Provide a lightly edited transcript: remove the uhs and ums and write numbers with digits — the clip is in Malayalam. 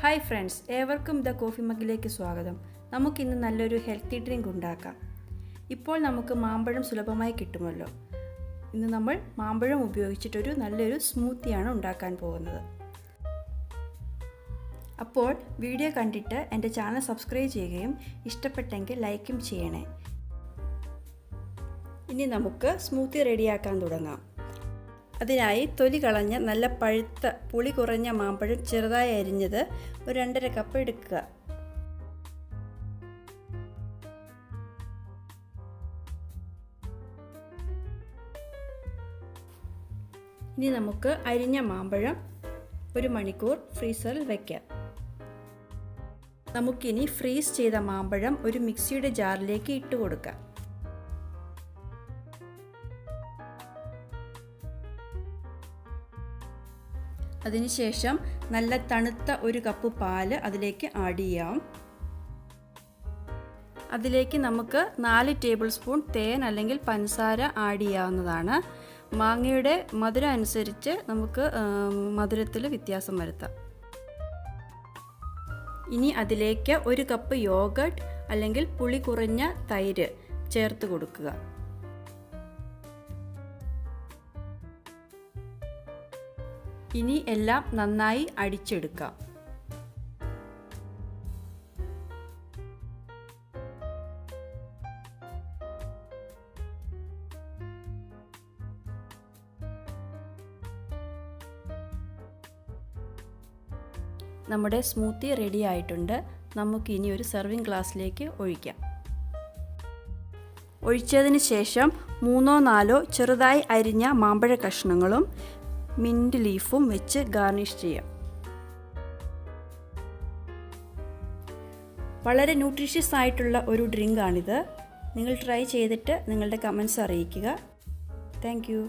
ഹായ് ഫ്രണ്ട്സ്, ഏവർക്കും ദ കോഫി മഗ്ഗിലേക്ക് സ്വാഗതം. നമുക്കിന്ന് നല്ലൊരു ഹെൽത്തി ഡ്രിങ്ക് ഉണ്ടാക്കാം. ഇപ്പോൾ നമുക്ക് മാമ്പഴം സുലഭമായി കിട്ടുമല്ലോ. ഇന്ന് നമ്മൾ മാമ്പഴം ഉപയോഗിച്ചിട്ടൊരു നല്ലൊരു സ്മൂത്തിയാണ് ഉണ്ടാക്കാൻ പോകുന്നത്. അപ്പോൾ വീഡിയോ കണ്ടിട്ട് എൻ്റെ ചാനൽ സബ്സ്ക്രൈബ് ചെയ്യുകയും ഇഷ്ടപ്പെട്ടെങ്കിൽ ലൈക്കും ചെയ്യണേ. ഇനി നമുക്ക് സ്മൂത്തി റെഡിയാക്കാൻ തുടങ്ങാം. അതിനായി തൊലി കളഞ്ഞ നല്ല പഴുത്ത പുളി കുറഞ്ഞ മാമ്പഴം ചെറുതായി അരിഞ്ഞത് ഒരു 2.5 കപ്പ് എടുക്കുക. ഇനി നമുക്ക് അരിഞ്ഞ മാമ്പഴം 1 മണിക്കൂർ ഫ്രീസറിൽ വയ്ക്കാം. നമുക്കിനി ഫ്രീസ് ചെയ്ത മാമ്പഴം ഒരു മിക്സിയുടെ ജാറിലേക്ക് ഇട്ട് കൊടുക്കാം. അതിനുശേഷം നല്ല തണുത്ത 1 കപ്പ് പാല് അതിലേക്ക് ആഡ് ചെയ്യാം. അതിലേക്ക് നമുക്ക് 4 ടേബിൾ സ്പൂൺ തേൻ അല്ലെങ്കിൽ പഞ്ചസാര ആഡ് ചെയ്യാവുന്നതാണ്. മാങ്ങയുടെ മധുരം അനുസരിച്ച് നമുക്ക് മധുരത്തിൽ വ്യത്യാസം വരുത്താം. ഇനി അതിലേക്ക് 1 കപ്പ് യോഗട്ട് അല്ലെങ്കിൽ പുളി കുറഞ്ഞ തൈര് ചേർത്ത് കൊടുക്കുക. ഇനി എല്ലാം നന്നായി അടിച്ചെടുക്കാം. നമ്മുടെ സ്മൂത്തി റെഡി ആയിട്ടുണ്ട്. നമുക്കിനി ഒരു സെർവിങ് ഗ്ലാസ്സിലേക്ക് ഒഴിക്കാം. ഒഴിച്ചതിന് ശേഷം 3-4 ചെറുതായി അരിഞ്ഞ മാമ്പഴ കഷ്ണങ്ങളും മിൻറ്റ് ലീഫും വെച്ച് ഗാർണിഷ് ചെയ്യാം. വളരെ ന്യൂട്രീഷ്യസ് ആയിട്ടുള്ള ഒരു ഡ്രിങ്കാണിത്. നിങ്ങൾ ട്രൈ ചെയ്തിട്ട് നിങ്ങളുടെ കമൻസ് അറിയിക്കുക. Thank you.